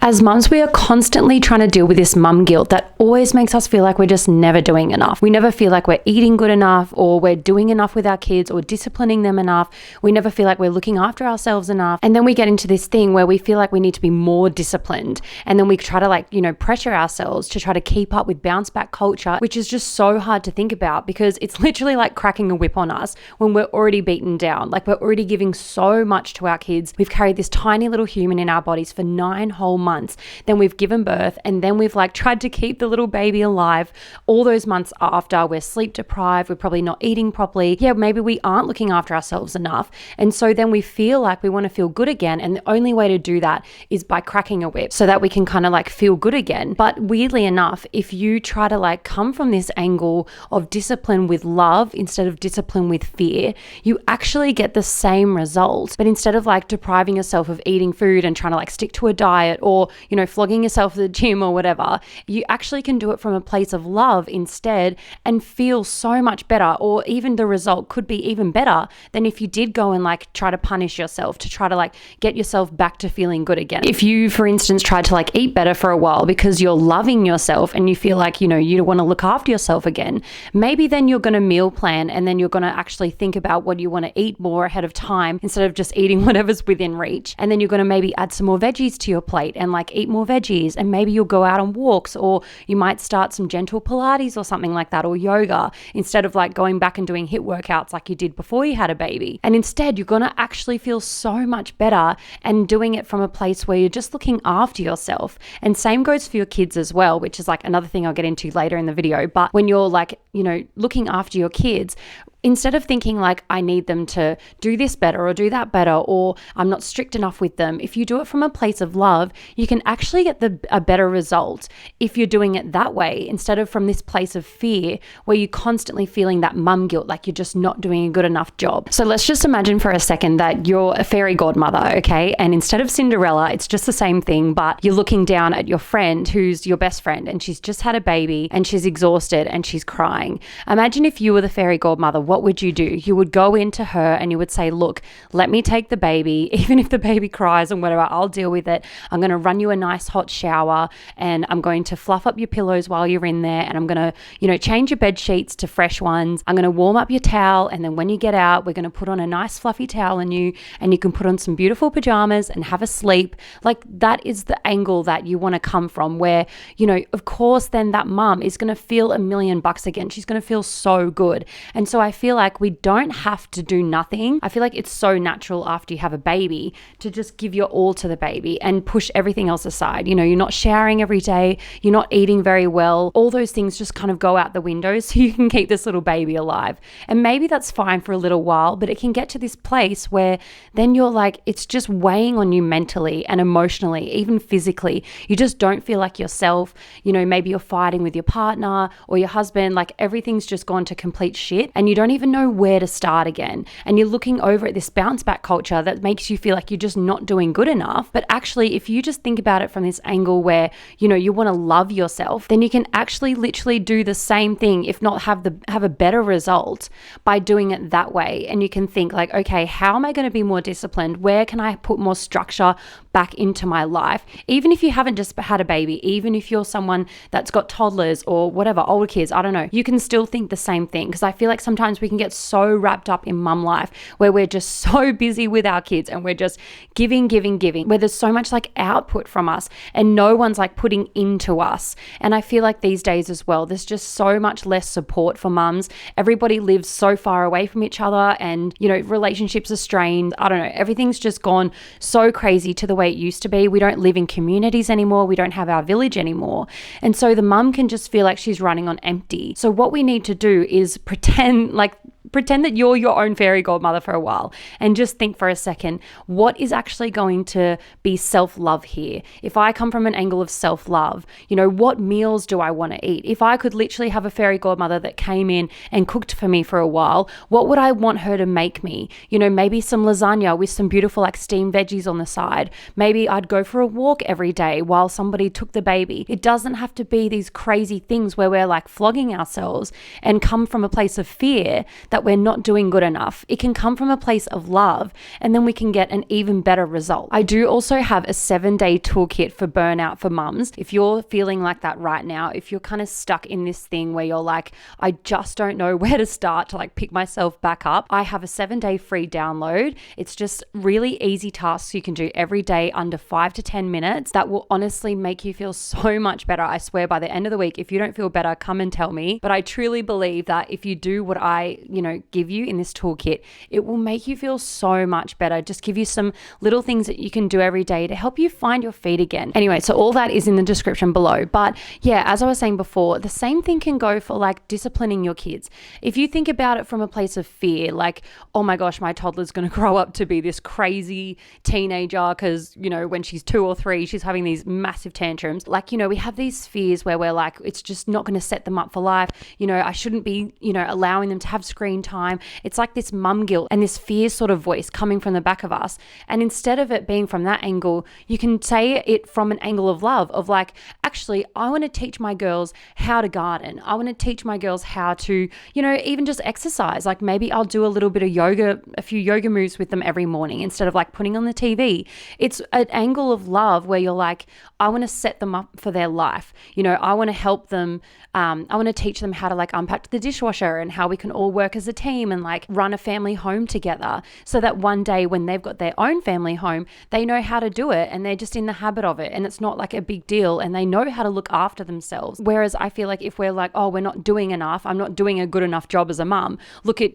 As mums, we are constantly trying to deal with this mum guilt that always makes us feel like we're just never doing enough. We never feel like we're eating good enough, or we're doing enough with our kids, or disciplining them enough. We never feel like we're looking after ourselves enough. And then we get into this thing where we feel like we need to be more disciplined. And then we try to pressure ourselves to try to keep up with bounce back culture, which is just so hard to think about because it's literally like cracking a whip on us when we're already beaten down. Like, we're already giving so much to our kids. We've carried this tiny little human in our bodies for 9 whole months. Then we've given birth, and then we've tried to keep the little baby alive all those months after. We're sleep deprived, we're probably not eating properly. Yeah, maybe we aren't looking after ourselves enough. And so then we feel like we want to feel good again. And the only way to do that is by cracking a whip so that we can kind of feel good again. But weirdly enough, if you try to come from this angle of discipline with love instead of discipline with fear, you actually get the same result. But instead of depriving yourself of eating food and trying to stick to a diet, or flogging yourself at the gym or whatever, you actually can do it from a place of love instead and feel so much better. Or even the result could be even better than if you did go and try to punish yourself to try to get yourself back to feeling good again. If you, for instance, tried to eat better for a while because you're loving yourself and you feel like you want to look after yourself again, maybe then you're going to meal plan, and then you're going to actually think about what you want to eat more ahead of time instead of just eating whatever's within reach. And then you're going to maybe add some more veggies to your plate and eat more veggies, and maybe you'll go out on walks, or you might start some gentle Pilates or something like that, or yoga, instead of going back and doing HIIT workouts like you did before you had a baby. And instead you're going to actually feel so much better and doing it from a place where you're just looking after yourself. And same goes for your kids as well, which is another thing I'll get into later in the video. But when you're looking after your kids, instead of thinking I need them to do this better or do that better, or I'm not strict enough with them, if you do it from a place of love, you can actually get a better result if you're doing it that way, instead of from this place of fear where you're constantly feeling that mum guilt, like you're just not doing a good enough job. So let's just imagine for a second that you're a fairy godmother, okay? And instead of Cinderella, it's just the same thing, but you're looking down at your friend who's your best friend, and she's just had a baby and she's exhausted and she's crying. Imagine if you were the fairy godmother, what would you do? You would go into her and you would say, look, let me take the baby. Even if the baby cries and whatever, I'll deal with it. I'm going to run you a nice hot shower, and I'm going to fluff up your pillows while you're in there, and I'm going to, change your bed sheets to fresh ones. I'm going to warm up your towel, and then when you get out, we're going to put on a nice fluffy towel on you, and you can put on some beautiful pajamas and have a sleep. That is the angle that you want to come from, where, of course, then that mum is going to feel $1,000,000 again. She's going to feel so good. And so I feel like we don't have to do nothing. I feel like it's so natural after you have a baby to just give your all to the baby and push everything else aside. You're not showering every day, you're not eating very well. All those things just kind of go out the window so you can keep this little baby alive. And maybe that's fine for a little while, but it can get to this place where then you're it's just weighing on you mentally and emotionally, even physically. You just don't feel like yourself. Maybe you're fighting with your partner or your husband, everything's just gone to complete shit, and you don't even know where to start again. And you're looking over at this bounce back culture that makes you feel like you're just not doing good enough. But actually, if you just think about it from this angle where, you want to love yourself, then you can actually literally do the same thing, if not have a better result by doing it that way. And you can think okay, how am I going to be more disciplined? Where can I put more structure back into my life? Even if you haven't just had a baby, even if you're someone that's got toddlers or whatever, older kids, I don't know, you can still think the same thing. Because I feel like sometimes we can get so wrapped up in mum life where we're just so busy with our kids and we're just giving, where there's so much output from us and no one's putting into us. And I feel like these days as well, there's just so much less support for mums. Everybody lives so far away from each other, and relationships are strained. I don't know, everything's just gone so crazy to the way it used to be. We don't live in communities anymore. We don't have our village anymore. And so the mum can just feel like she's running on empty. So what we need to do is pretend that you're your own fairy godmother for a while, and just think for a second, what is actually going to be self-love here? If I come from an angle of self-love, what meals do I want to eat? If I could literally have a fairy godmother that came in and cooked for me for a while, what would I want her to make me? Maybe some lasagna with some beautiful steamed veggies on the side. Maybe I'd go for a walk every day while somebody took the baby. It doesn't have to be these crazy things where we're flogging ourselves and come from a place of fear that that we're not doing good enough. It can come from a place of love, and then we can get an even better result. I do also have a 7-day toolkit for burnout for mums. If you're feeling like that right now, if you're kind of stuck in this thing where you're like, I just don't know where to start to like pick myself back up, I have a 7-day free download. It's just really easy tasks you can do every day under 5 to 10 minutes that will honestly make you feel so much better. I swear by the end of the week, if you don't feel better, come and tell me. But I truly believe that if you do what I, give you in this toolkit, it will make you feel so much better. Just give you some little things that you can do every day to help you find your feet again. Anyway, so all that is in the description below. But yeah, as I was saying before, the same thing can go for like disciplining your kids. If you think about it from a place of fear, like, oh my gosh, my toddler's going to grow up to be this crazy teenager because, when she's 2 or 3, she's having these massive tantrums. Like, we have these fears where we're like, it's just not going to set them up for life. I shouldn't be, allowing them to have screen time. It's like this mum guilt and this fear sort of voice coming from the back of us. And instead of it being from that angle, you can say it from an angle of love, of like, actually, I want to teach my girls how to garden. I want to teach my girls how to, even just exercise. Like maybe I'll do a little bit of yoga, a few yoga moves with them every morning instead of like putting on the TV. It's an angle of love where you're like, I want to set them up for their life. I want to help them. I want to teach them how to like unpack the dishwasher and how we can all work as a team and like run a family home together, so that one day when they've got their own family home, they know how to do it and they're just in the habit of it and it's not like a big deal and they know how to look after themselves. Whereas I feel like if we're like, oh, we're not doing enough, I'm not doing a good enough job as a mum. Look at,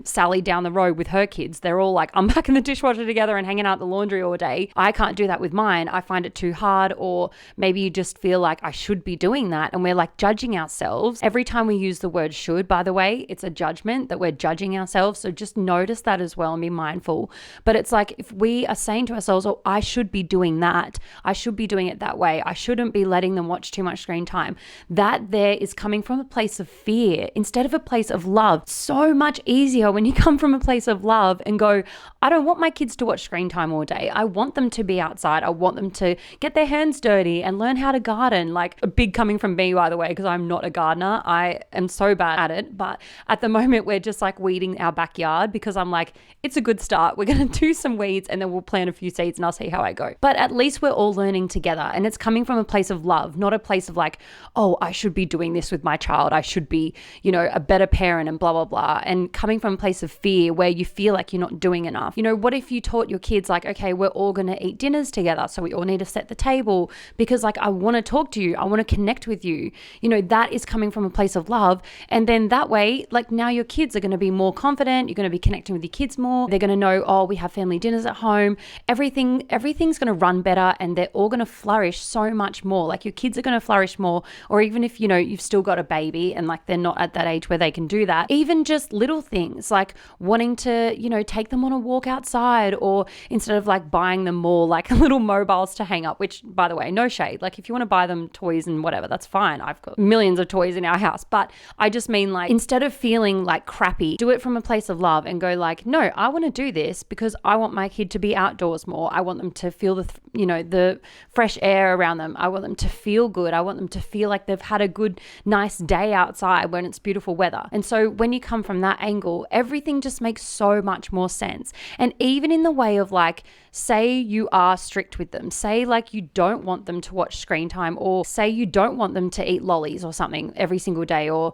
Sally down the road with her kids. They're all like unpacking the dishwasher together and hanging out the laundry all day. I can't do that with mine. I find it too hard. Or maybe you just feel like I should be doing that and we're like judging ourselves. Every time we use the word should, by the way, it's a judgment that we're judging ourselves. So just notice that as well and be mindful. But it's like if we are saying to ourselves, oh, I should be doing that. I should be doing it that way. I shouldn't be letting them watch too much screen time. That there is coming from a place of fear instead of a place of love. So much easier when you come from a place of love and go, I don't want my kids to watch screen time all day. I want them to be outside. I want them to get their hands dirty and learn how to garden. Like a big coming from me, by the way, because I'm not a gardener. I am so bad at it. But at the moment, we're just like weeding our backyard because I'm like, it's a good start. We're going to do some weeds and then we'll plant a few seeds and I'll see how I go. But at least we're all learning together and it's coming from a place of love, not a place of like, oh, I should be doing this with my child. I should be, a better parent and blah, blah, blah. And coming from a place of fear where you feel like you're not doing enough. What if you taught your kids like, okay, we're all going to eat dinners together. So we all need to set the table because like, I want to talk to you. I want to connect with you. That is coming from a place of love. And then that way, like now your kids are going to be more confident. You're going to be connecting with your kids more. They're going to know, oh, we have family dinners at home. Everything's going to run better and they're all going to flourish so much more. Like your kids are going to flourish more. Or even if, you've still got a baby and like they're not at that age where they can do that. Even just little things like wanting to, take them on a walk outside, or instead of like buying them more like little mobiles to hang up, which by the way, no shade. Like if you want to buy them toys and whatever, that's fine. I've got millions of toys in our house, but I just mean like instead of feeling like crappy, do it from a place of love and go like, no, I want to do this because I want my kid to be outdoors more. I want them to feel the fresh air around them. I want them to feel good. I want them to feel like they've had a good, nice day outside when it's beautiful weather. And so when you come from that angle, everything just makes so much more sense. And even in the way of like, say you are strict with them, say like you don't want them to watch screen time, or say you don't want them to eat lollies or something every single day, or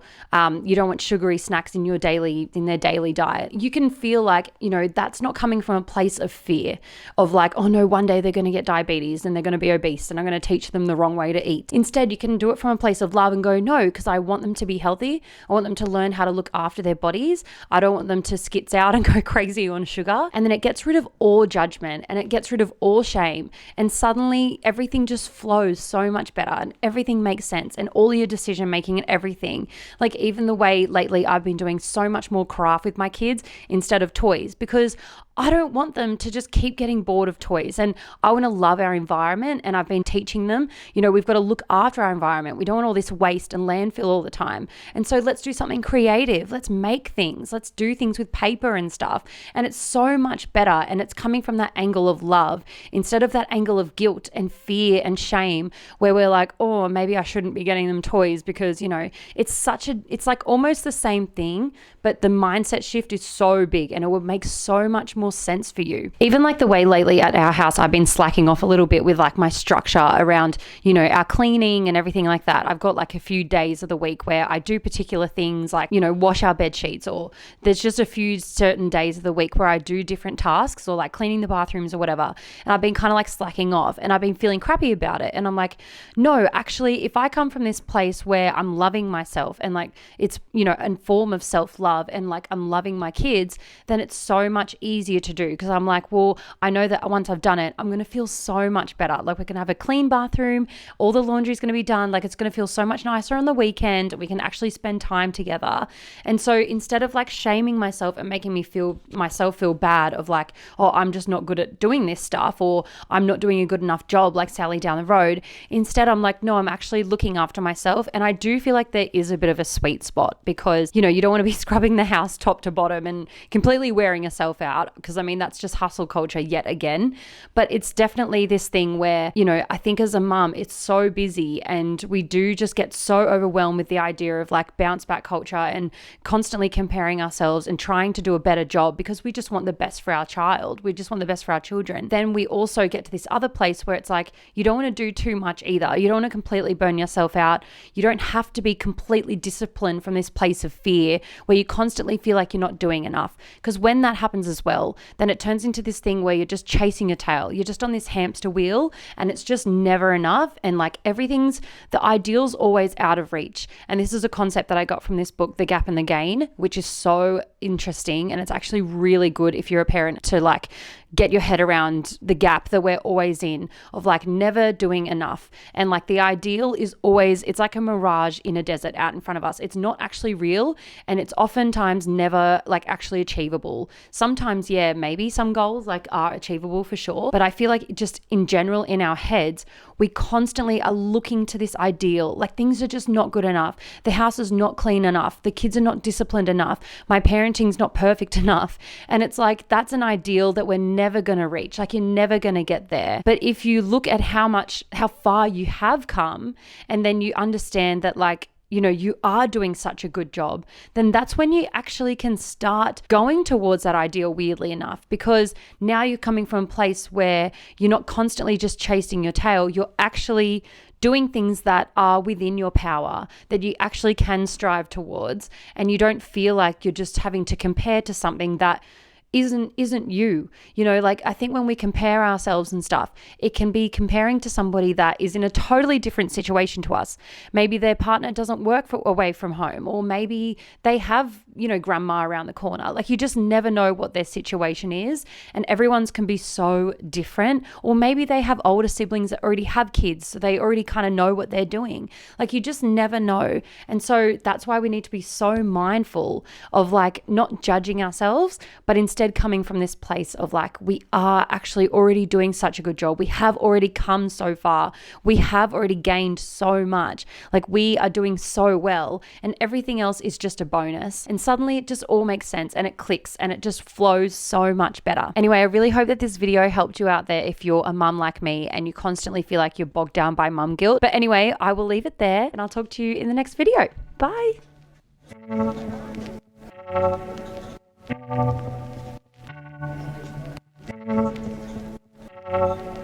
you don't want sugary snacks in their daily diet. You can feel like, that's not coming from a place of fear of like, oh no, one day they're going to get diabetes and they're going to be obese and I'm going to teach them the wrong way to eat. Instead, you can do it from a place of love and go, no, because I want them to be healthy. I want them to learn how to look after their bodies. I don't want them to skits out and go crazy on sugar. And then it gets rid of all judgment and it gets rid of all shame. And suddenly everything just flows so much better and everything makes sense, and all your decision making and everything. Like even the way lately I've been doing so much more craft with my kids instead of toys, because I don't want them to just keep getting bored of toys. And I want to love our environment. And I've been teaching them, we've got to look after our environment. We don't want all this waste and landfill all the time. And so let's do something creative. Let's make things. Let's do things with paper and stuff. And it's so much better. And it's coming from that angle of love instead of that angle of guilt and fear and shame where we're like, oh, maybe I shouldn't be getting them toys because, it's like almost the same thing, but the mindset shift is so big and it would make so much more sense for you. Even like the way lately at our house, I've been slacking off a little bit with like my structure around, our cleaning and everything like that. I've got like a few days of the week where I do particular things like, wash our bed sheets, or there's just a few certain days of the week where I do different tasks or like cleaning the bathrooms or whatever. And I've been kind of like slacking off and I've been feeling crappy about it. And I'm like, no, actually, if I come from this place where I'm loving myself and like it's, a form of self-love and like I'm loving my kids, then it's so much easier to do because I'm like, well, I know that once I've done it, I'm going to feel so much better. Like we're going to have a clean bathroom, all the laundry is going to be done. Like it's going to feel so much nicer on the weekend. We can actually spend time together. And so instead of like shaming myself and making myself feel bad of like, oh, I'm just not good at doing this stuff or I'm not doing a good enough job like Sally down the road. Instead, I'm like, no, I'm actually looking after myself. And I do feel like there is a bit of a sweet spot because, you don't want to be scrubbing the house top to bottom and completely wearing yourself out because that's just hustle culture yet again. But it's definitely this thing where, I think as a mum, it's so busy and we do just get so overwhelmed with the idea of like bounce back culture and constantly comparing ourselves and trying to do a better job because we just want the best for our child. We just want the best for our children. Then we also get to this other place where it's like, you don't want to do too much either. You don't want to completely burn yourself out. You don't have to be completely disciplined from this place of fear where you constantly feel like you're not doing enough. Because when that happens as well, then it turns into this thing where you're just chasing your tail. You're just on this hamster wheel and it's just never enough. And like the ideal's always out of reach. And this is a concept that I got from this book, The Gap and the Gain, which is so interesting. And it's actually really good if you're a parent to like get your head around the gap that we're always in of like never doing enough. And like the ideal is always, it's like a mirage in a desert out in front of us. It's not actually real and it's oftentimes never like actually achievable. Sometimes, yeah, maybe some goals like are achievable for sure. But I feel like just in general in our heads, we constantly are looking to this ideal. Like things are just not good enough. The house is not clean enough. The kids are not disciplined enough. My parenting's not perfect enough. And it's like, that's an ideal that we're never going to reach. Like you're never going to get there. But if you look at how far you have come, and then you understand that like, you are doing such a good job, then that's when you actually can start going towards that ideal, weirdly enough, because now you're coming from a place where you're not constantly just chasing your tail. You're actually doing things that are within your power, that you actually can strive towards, and you don't feel like you're just having to compare to something that isn't you. Like I think when we compare ourselves and stuff, it can be comparing to somebody that is in a totally different situation to us. Maybe their partner doesn't work away from home, or maybe they have, grandma around the corner. Like you just never know what their situation is, and everyone's can be so different. Or maybe they have older siblings that already have kids, so they already kind of know what they're doing. Like you just never know. And so that's why we need to be so mindful of like not judging ourselves, but instead coming from this place of like, we are actually already doing such a good job. We have already come so far. We have already gained so much. Like we are doing so well, and everything else is just a bonus. And suddenly it just all makes sense and it clicks and it just flows so much better. Anyway, I really hope that this video helped you out there if you're a mum like me and you constantly feel like you're bogged down by mum guilt. But anyway, I will leave it there and I'll talk to you in the next video. Bye. Thank you.